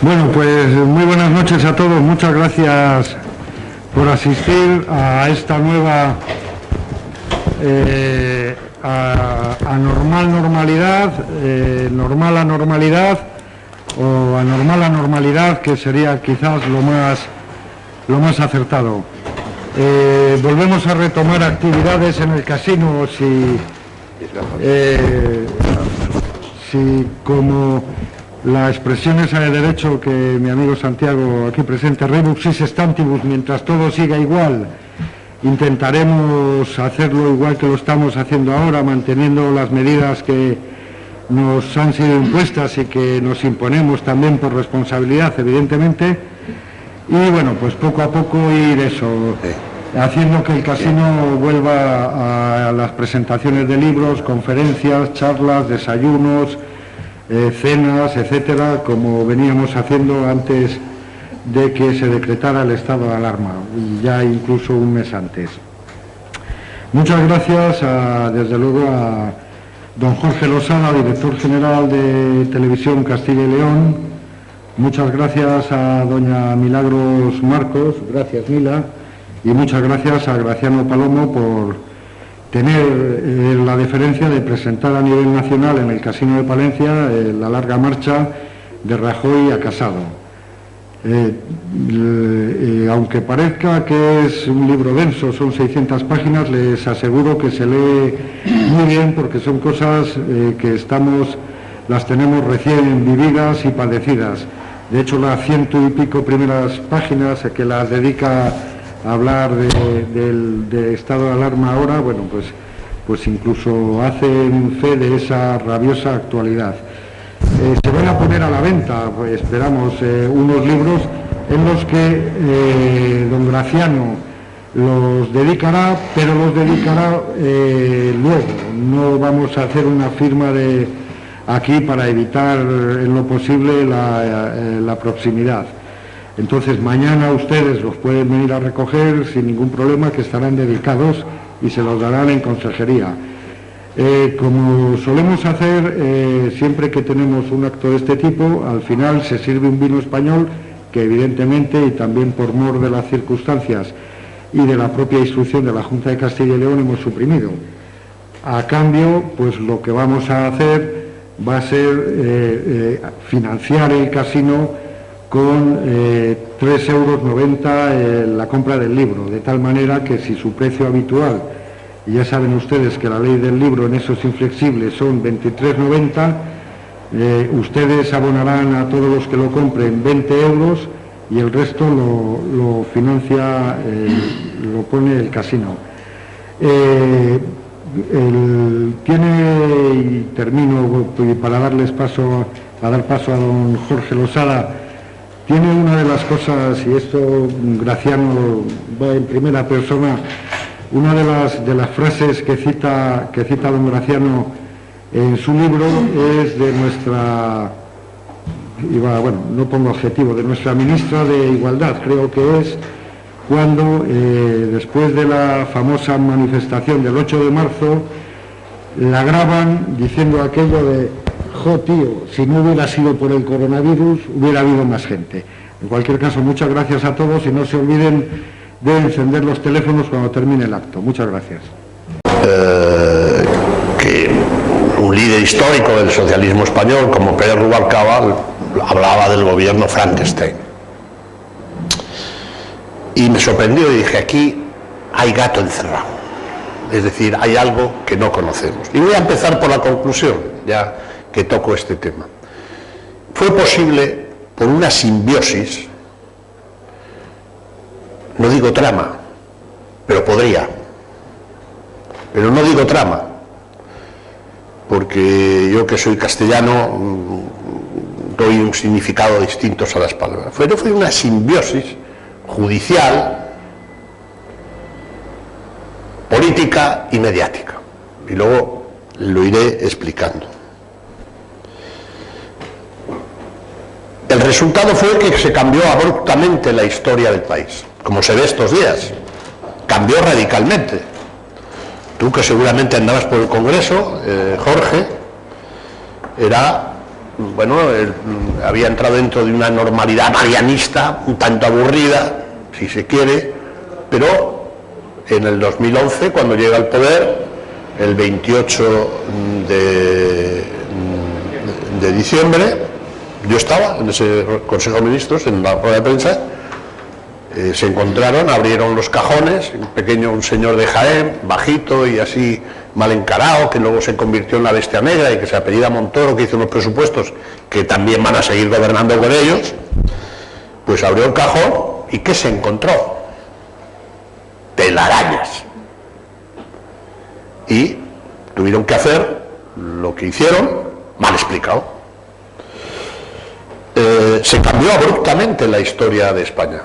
Bueno, pues muy buenas noches a todos. Muchas gracias por asistir a esta nueva anormal normalidad, normal anormalidad o anormal anormalidad, que sería quizás lo más acertado. Volvemos a retomar actividades en el casino si como la expresión esa de derecho que mi amigo Santiago aquí presente, rebus sis stantibus, mientras todo siga igual, intentaremos hacerlo igual que lo estamos haciendo ahora, manteniendo las medidas que nos han sido impuestas y que nos imponemos también por responsabilidad, evidentemente, y bueno, pues poco a poco ir haciendo que el casino vuelva a las presentaciones de libros, conferencias, charlas, desayunos, cenas, etcétera, como veníamos haciendo antes de que se decretara el estado de alarma, y ya incluso un mes antes. Muchas gracias desde luego a don Jorge Losada, director general de Televisión Castilla y León. Muchas gracias a doña Milagros Marcos, gracias Mila, y muchas gracias a Graciano Palomo por tener la deferencia de presentar a nivel nacional en el Casino de Palencia la larga marcha de Rajoy a Casado. Aunque parezca que es un libro denso, son 600 páginas, les aseguro que se lee muy bien, porque son cosas que las tenemos recién vividas y padecidas. De hecho, las 100 y pico primeras páginas que las dedica a hablar del estado de alarma ahora, bueno, pues incluso hacen fe de esa rabiosa actualidad. Se van a poner a la venta, pues esperamos, unos libros en los que don Graciano los dedicará, pero los dedicará luego. No vamos a hacer una firma aquí para evitar en lo posible la proximidad. Entonces mañana ustedes los pueden venir a recoger sin ningún problema, que estarán dedicados y se los darán en consejería. Como solemos hacer siempre que tenemos un acto de este tipo, al final se sirve un vino español que evidentemente, y también por mor de las circunstancias y de la propia instrucción de la Junta de Castilla y León, hemos suprimido. A cambio, pues lo que vamos a hacer va a ser financiar el casino con 3,90 euros la compra del libro, de tal manera que si su precio habitual, y ya saben ustedes que la ley del libro en esos inflexibles son 23,90, ustedes abonarán a todos los que lo compren 20 euros y el resto lo financia, lo pone el casino. Y termino para dar paso a don Jorge Losada. Tiene una de las cosas, y esto Graciano va en primera persona, una de las frases que cita don Graciano en su libro es de nuestra, no pongo adjetivo, de nuestra ministra de Igualdad, creo que es, cuando después de la famosa manifestación del 8 de marzo, la graban diciendo aquello de: jo, tío, si no hubiera sido por el coronavirus, hubiera habido más gente. En cualquier caso, muchas gracias a todos y no se olviden de encender los teléfonos cuando termine el acto. Muchas gracias. Que un líder histórico del socialismo español, como Pérez Rubalcaba, hablaba del gobierno Frankenstein. Y me sorprendió y dije: aquí hay gato encerrado. Es decir, hay algo que no conocemos. Y voy a empezar por la conclusión, ya que toco este tema. Fue posible por una simbiosis, no digo trama, pero podría, pero no digo trama, porque yo que soy castellano doy un significado distinto a las palabras. Fue una simbiosis judicial, política y mediática, y luego lo iré explicando. El resultado fue que se cambió abruptamente la historia del país, como se ve estos días. Cambió radicalmente. Tú, que seguramente andabas por el Congreso, Jorge, era bueno, había entrado dentro de una normalidad marianista, un tanto aburrida, si se quiere, pero en el 2011, cuando llega al poder, el 28 de diciembre, yo estaba en ese Consejo de Ministros, en la rueda de prensa, se encontraron, abrieron los cajones, un señor de Jaén, bajito y así mal encarado, que luego se convirtió en la bestia negra y que se apellida Montoro, que hizo unos presupuestos que también van a seguir gobernando con ellos, pues abrió el cajón y ¿qué se encontró? Telarañas. Y tuvieron que hacer lo que hicieron, mal explicado. Se cambió abruptamente la historia de España.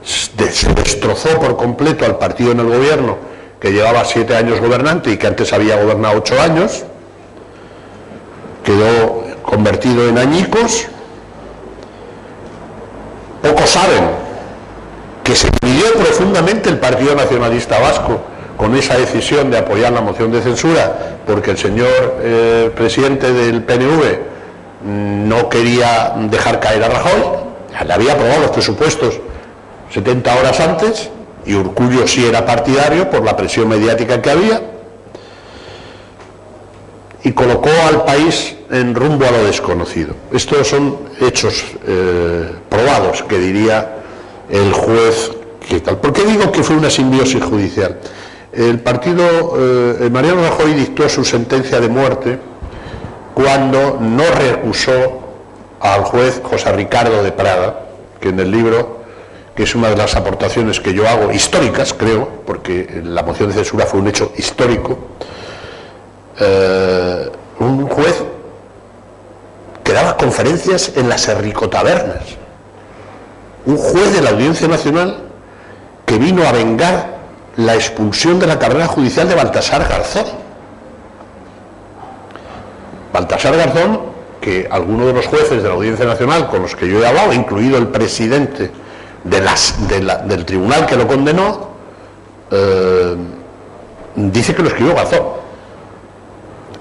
Se destrozó por completo al partido en el gobierno, que llevaba 7 años gobernante y que antes había gobernado 8 años. Quedó convertido en añicos. Pocos saben que se dividió profundamente el Partido Nacionalista Vasco con esa decisión de apoyar la moción de censura, porque el señor presidente del PNV no quería dejar caer a Rajoy. Le había aprobado los presupuestos 70 horas antes y Urkullu sí era partidario por la presión mediática que había, y colocó al país en rumbo a lo desconocido. Estos son hechos probados, que diría el juez. ¿Qué tal? ¿Por qué digo que fue una simbiosis judicial? El partido, Mariano Rajoy dictó su sentencia de muerte cuando no recusó al juez José Ricardo de Prada, que en el libro, que es una de las aportaciones que yo hago, históricas creo, porque la moción de censura fue un hecho histórico, un juez que daba conferencias en las herricotabernas, un juez de la Audiencia Nacional que vino a vengar la expulsión de la carrera judicial de Baltasar Garzón. Baltasar Garzón, que algunos de los jueces de la Audiencia Nacional con los que yo he hablado, incluido el presidente del tribunal que lo condenó, dice que lo escribió Garzón.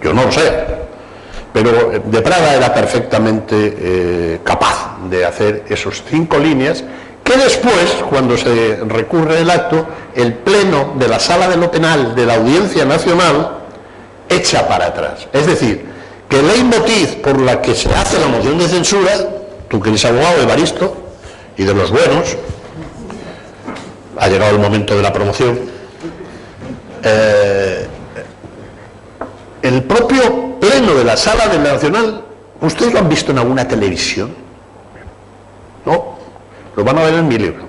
Yo no lo sé, pero de Prada era perfectamente capaz de hacer esos 5 líneas que después, cuando se recurre el acto, el pleno de la Sala de lo Penal de la Audiencia Nacional echa para atrás. Es decir, que el leitmotiv por la que se hace la moción de censura, tú que eres abogado, Evaristo, y de los buenos, ha llegado el momento de la promoción, el propio pleno de la Sala de la Nacional, ¿ustedes lo han visto en alguna televisión? No, lo van a ver en mi libro,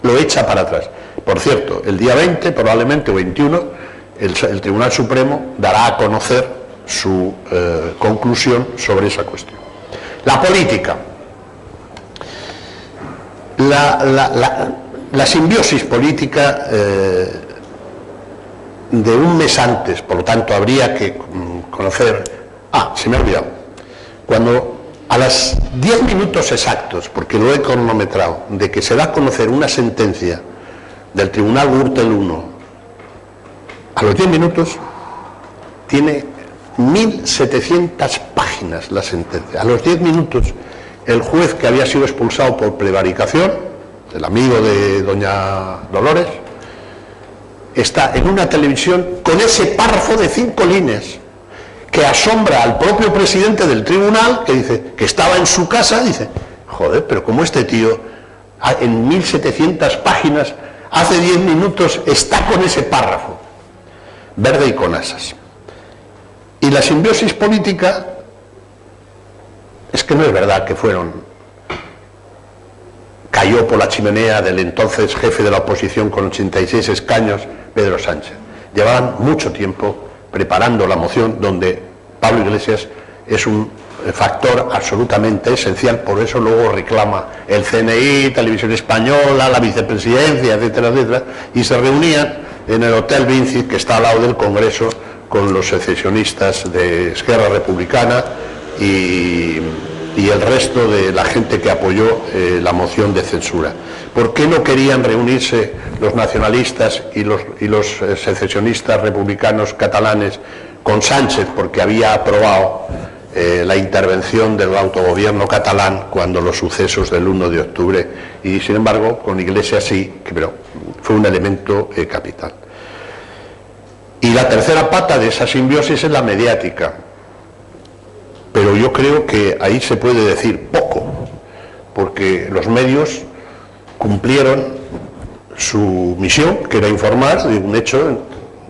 lo echa para atrás. Por cierto, el día 20, probablemente, o 21, el Tribunal Supremo dará a conocer su conclusión sobre esa cuestión. La política. La simbiosis política de un mes antes, por lo tanto habría que conocer... se me ha olvidado. Cuando a las 10 minutos exactos, porque lo he cronometrado, de que se da a conocer una sentencia del Tribunal Gürtel I, a los 10 minutos tiene 1.700 páginas la sentencia. A los 10 minutos el juez, que había sido expulsado por prevaricación, el amigo de doña Dolores, está en una televisión con ese párrafo de 5 líneas que asombra al propio presidente del tribunal, que dice que estaba en su casa, dice, joder, pero como este tío en 1.700 páginas hace 10 minutos está con ese párrafo verde y con asas. Y la simbiosis política es que no es verdad que cayó por la chimenea del entonces jefe de la oposición con 86 escaños, Pedro Sánchez. Llevaban mucho tiempo preparando la moción, donde Pablo Iglesias es un factor absolutamente esencial, por eso luego reclama el CNI, Televisión Española, la vicepresidencia, etcétera, etcétera, y se reunían en el Hotel Vincit, que está al lado del Congreso, con los secesionistas de Esquerra Republicana y el resto de la gente que apoyó la moción de censura. ¿Por qué no querían reunirse los nacionalistas y los secesionistas republicanos catalanes con Sánchez? Porque había aprobado la intervención del autogobierno catalán cuando los sucesos del 1 de octubre, y sin embargo con Iglesias sí, pero fue un elemento capital. Y la tercera pata de esa simbiosis es la mediática, pero yo creo que ahí se puede decir poco, porque los medios cumplieron su misión, que era informar de un hecho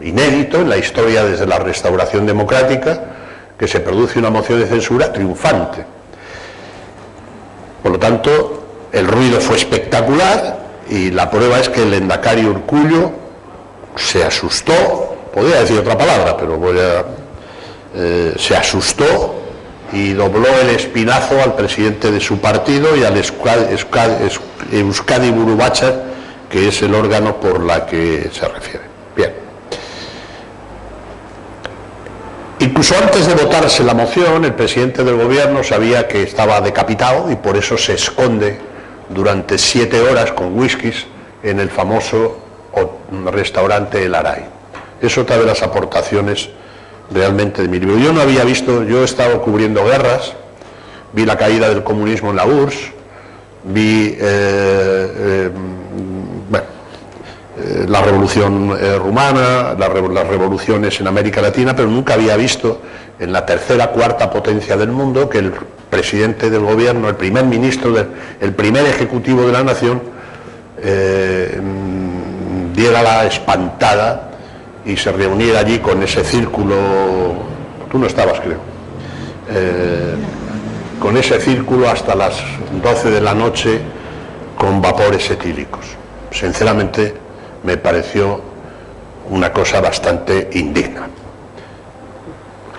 inédito en la historia desde la Restauración Democrática, que se produce una moción de censura triunfante. Por lo tanto, el ruido fue espectacular y la prueba es que el lehendakari Urkullu se asustó, podría decir otra palabra, pero se asustó y dobló el espinazo al presidente de su partido y al Euskadi Buru Batzar, que es el órgano por la que se refiere. Bien. Incluso antes de votarse la moción, el presidente del gobierno sabía que estaba decapitado y por eso se esconde durante 7 horas con whiskies en el famoso restaurante El Aray. Es otra de las aportaciones realmente de mi libro. Yo no había visto, yo he estado cubriendo guerras, vi la caída del comunismo en la URSS, vi la revolución rumana, las revoluciones en América Latina, pero nunca había visto en la tercera, cuarta potencia del mundo que el presidente del gobierno, el primer ministro, el primer ejecutivo de la nación diera la espantada y se reuniera allí con ese círculo, tú no estabas creo, con ese círculo hasta las 12 de la noche con vapores etílicos. Sinceramente me pareció una cosa bastante indigna,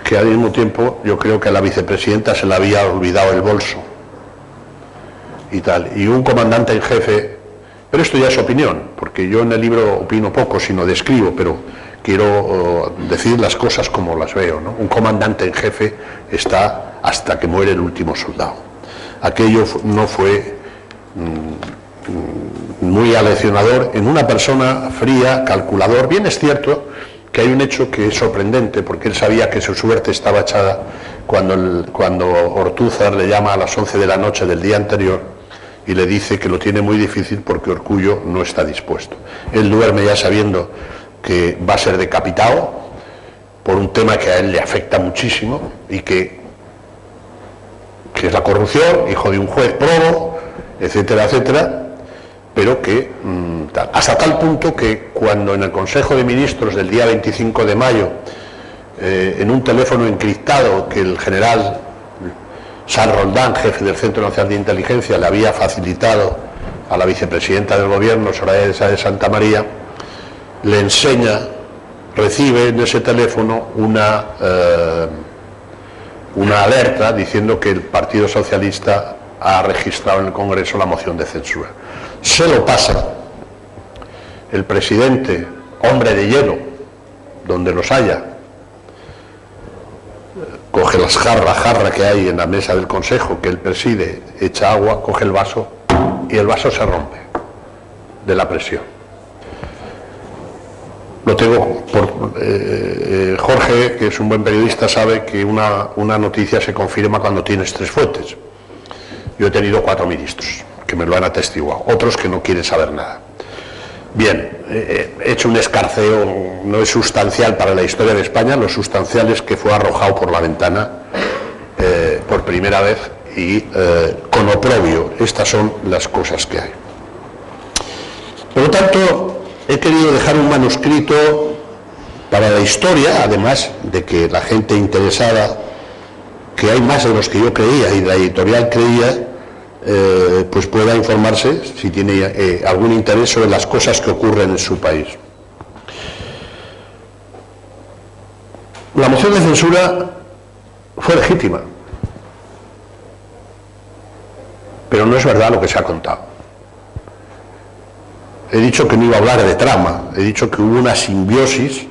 que al mismo tiempo yo creo que a la vicepresidenta se le había olvidado el bolso y tal, y un comandante en jefe, pero esto ya es opinión, porque yo en el libro opino poco, sino describo, pero quiero decir las cosas como las veo, ¿no? Un comandante en jefe está hasta que muere el último soldado. Aquello no fue muy aleccionador en una persona fría, calculador. Bien es cierto que hay un hecho que es sorprendente, porque él sabía que su suerte estaba echada cuando Ortúzar le llama a las 11 de la noche del día anterior y le dice que lo tiene muy difícil porque Urkullu no está dispuesto. Él duerme ya sabiendo que va a ser decapitado por un tema que a él le afecta muchísimo y que es la corrupción, hijo de un juez probo, etcétera, etcétera, pero que hasta tal punto que cuando en el Consejo de Ministros del día 25 de mayo, en un teléfono encriptado que el general San Roldán, jefe del Centro Nacional de Inteligencia, le había facilitado a la vicepresidenta del gobierno, Soraya de Santa María, le enseña, recibe en ese teléfono una alerta diciendo que el Partido Socialista ha registrado en el Congreso la moción de censura. Se lo pasa el presidente, hombre de hielo, donde los haya, coge la jarra que hay en la mesa del Consejo que él preside, echa agua, coge el vaso y el vaso se rompe de la presión. Lo tengo por Jorge, que es un buen periodista, sabe que una noticia se confirma cuando tienes 3 fuentes. Yo he tenido 4 ministros que me lo han atestiguado, otros que no quieren saber nada. Bien, he hecho un escarceo, no es sustancial para la historia de España, lo sustancial es que fue arrojado por la ventana por primera vez y con oprobio. Estas son las cosas que hay. Por lo tanto, he querido dejar un manuscrito para la historia, además de que la gente interesada, que hay más de los que yo creía y la editorial creía, pues pueda informarse si tiene algún interés sobre las cosas que ocurren en su país. La moción de censura fue legítima, pero no es verdad lo que se ha contado. He dicho que no iba a hablar de trama, he dicho que hubo una simbiosis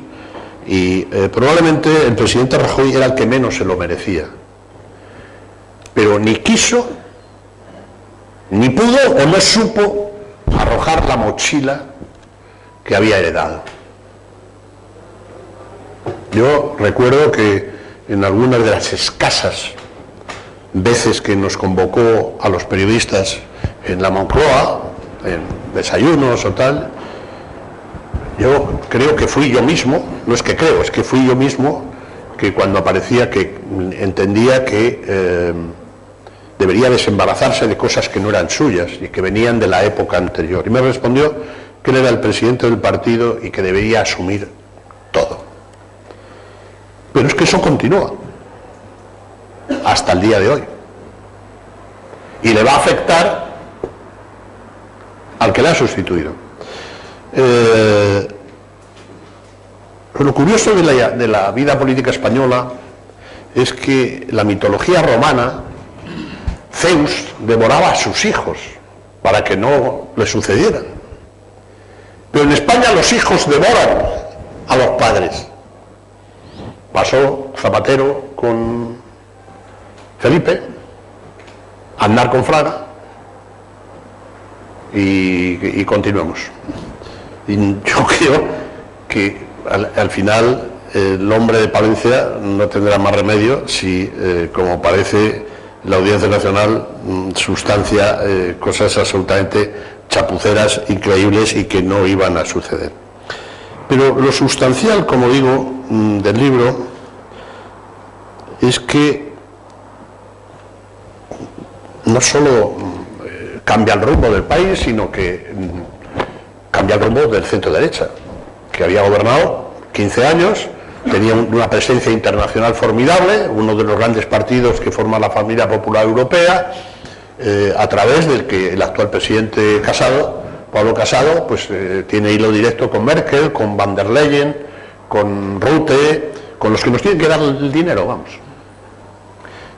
y probablemente el presidente Rajoy era el que menos se lo merecía, pero ni quiso, ni pudo o no supo arrojar la mochila que había heredado. Yo recuerdo que en algunas de las escasas veces que nos convocó a los periodistas en la Moncloa, en desayunos o tal. Yo creo que fui yo mismo, no es que creo, es que fui yo mismo, que cuando aparecía que entendía que debería desembarazarse de cosas que no eran suyas y que venían de la época anterior. Y me respondió que él era el presidente del partido y que debería asumir todo. Pero es que eso continúa hasta el día de hoy. Y le va a afectar al que le ha sustituido. Lo curioso de la vida política española es que la mitología romana, Zeus devoraba a sus hijos para que no le sucedieran. Pero en España los hijos devoran a los padres. Pasó Zapatero con Felipe, Aznar con Fraga, y continuemos. Y yo creo que al final el hombre de Palencia no tendrá más remedio si, como parece, la Audiencia Nacional sustancia cosas absolutamente chapuceras, increíbles y que no iban a suceder. Pero lo sustancial, como digo, del libro es que no solo cambia el rumbo del país, sino que cambia el rumbo del centro derecha, que había gobernado 15 años, tenía una presencia internacional formidable, uno de los grandes partidos que forma la familia popular europea, a través del que el actual presidente Casado, Pablo Casado, pues tiene hilo directo con Merkel, con Van der Leyen, con Rutte, con los que nos tienen que dar el dinero, vamos.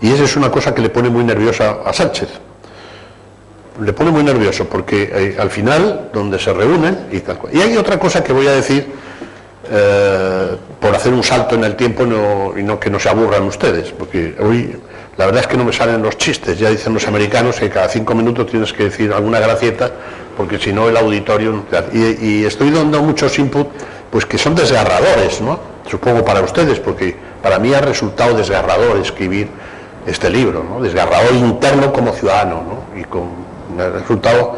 Y esa es una cosa que le pone muy nerviosa a Sánchez. Le pone muy nervioso porque al final, donde se reúnen y tal cual. Y hay otra cosa que voy a decir, por hacer un salto en el tiempo y no que no se aburran ustedes, porque hoy la verdad es que no me salen los chistes. Ya dicen los americanos que cada 5 minutos tienes que decir alguna gracieta, porque si no el auditorio... Y estoy dando muchos inputs pues que son desgarradores, ¿no? Supongo para ustedes, porque para mí ha resultado desgarrador escribir este libro, ¿no? Desgarrador interno como ciudadano, ¿no? Y me ha resultado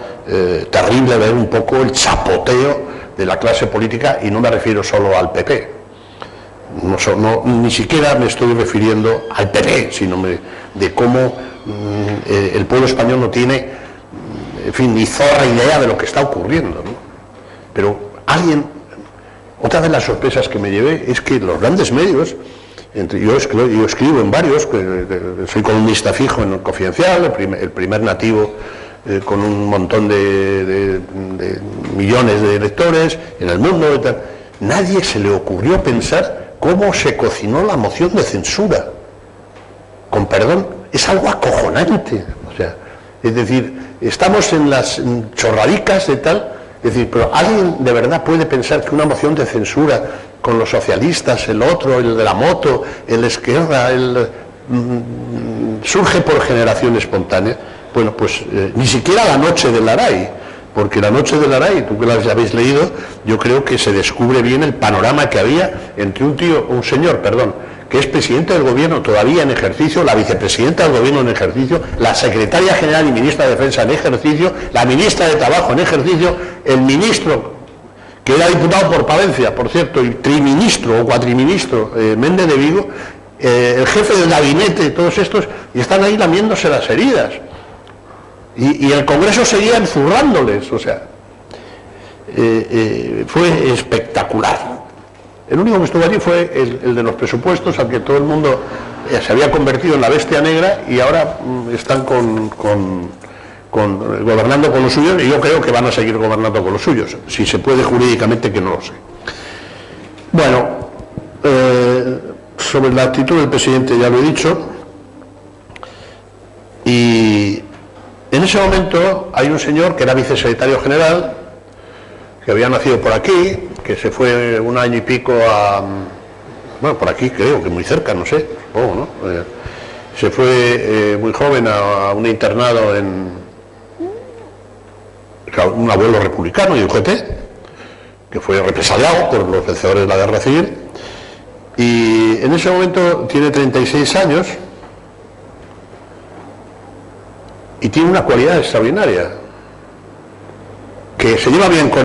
terrible ver un poco el chapoteo de la clase política, y no me refiero solo al PP. Ni siquiera me estoy refiriendo al PP, sino de cómo el pueblo español no tiene, en fin, ni zorra idea de lo que está ocurriendo, ¿no? Pero otra de las sorpresas que me llevé es que los grandes medios, yo escribo en varios, soy columnista fijo en el Confidencial, el primer nativo con un montón de millones de lectores en El Mundo y tal. Nadie se le ocurrió pensar cómo se cocinó la moción de censura. Con perdón, es algo acojonante. O sea, es decir, estamos en las chorradicas de tal, es decir, pero ¿alguien de verdad puede pensar que una moción de censura con los socialistas, el otro, el de la moto, el de izquierda, surge por generación espontánea? Bueno, pues ni siquiera La noche del Aray, porque La noche del Aray, tú que las habéis leído, yo creo que se descubre bien el panorama que había entre un señor, que es presidente del gobierno todavía en ejercicio, la vicepresidenta del gobierno en ejercicio, la secretaria general y ministra de Defensa en ejercicio, la ministra de Trabajo en ejercicio, el ministro, que era diputado por Palencia, por cierto, y triministro o cuatriministro, Méndez de Vigo, el jefe del gabinete, todos estos, y están ahí lamiéndose las heridas. Y el Congreso seguía enzurrándoles, o sea, fue espectacular. El único que estuvo allí fue el de los presupuestos, al que todo el mundo se había convertido en la bestia negra, y ahora están gobernando con los suyos, y yo creo que van a seguir gobernando con los suyos, si se puede jurídicamente, que no lo sé. Bueno, sobre la actitud del presidente ya lo he dicho, y en ese momento hay un señor que era vicesecretario general, que había nacido por aquí, que se fue 1 año y pico por aquí creo que muy cerca, no sé, supongo, ¿no? Se fue muy joven a un internado en un abuelo republicano y UGT, que fue represaliado por los vencedores de la guerra civil, y en ese momento tiene 36 años, y tiene una cualidad extraordinaria, que se lleva bien con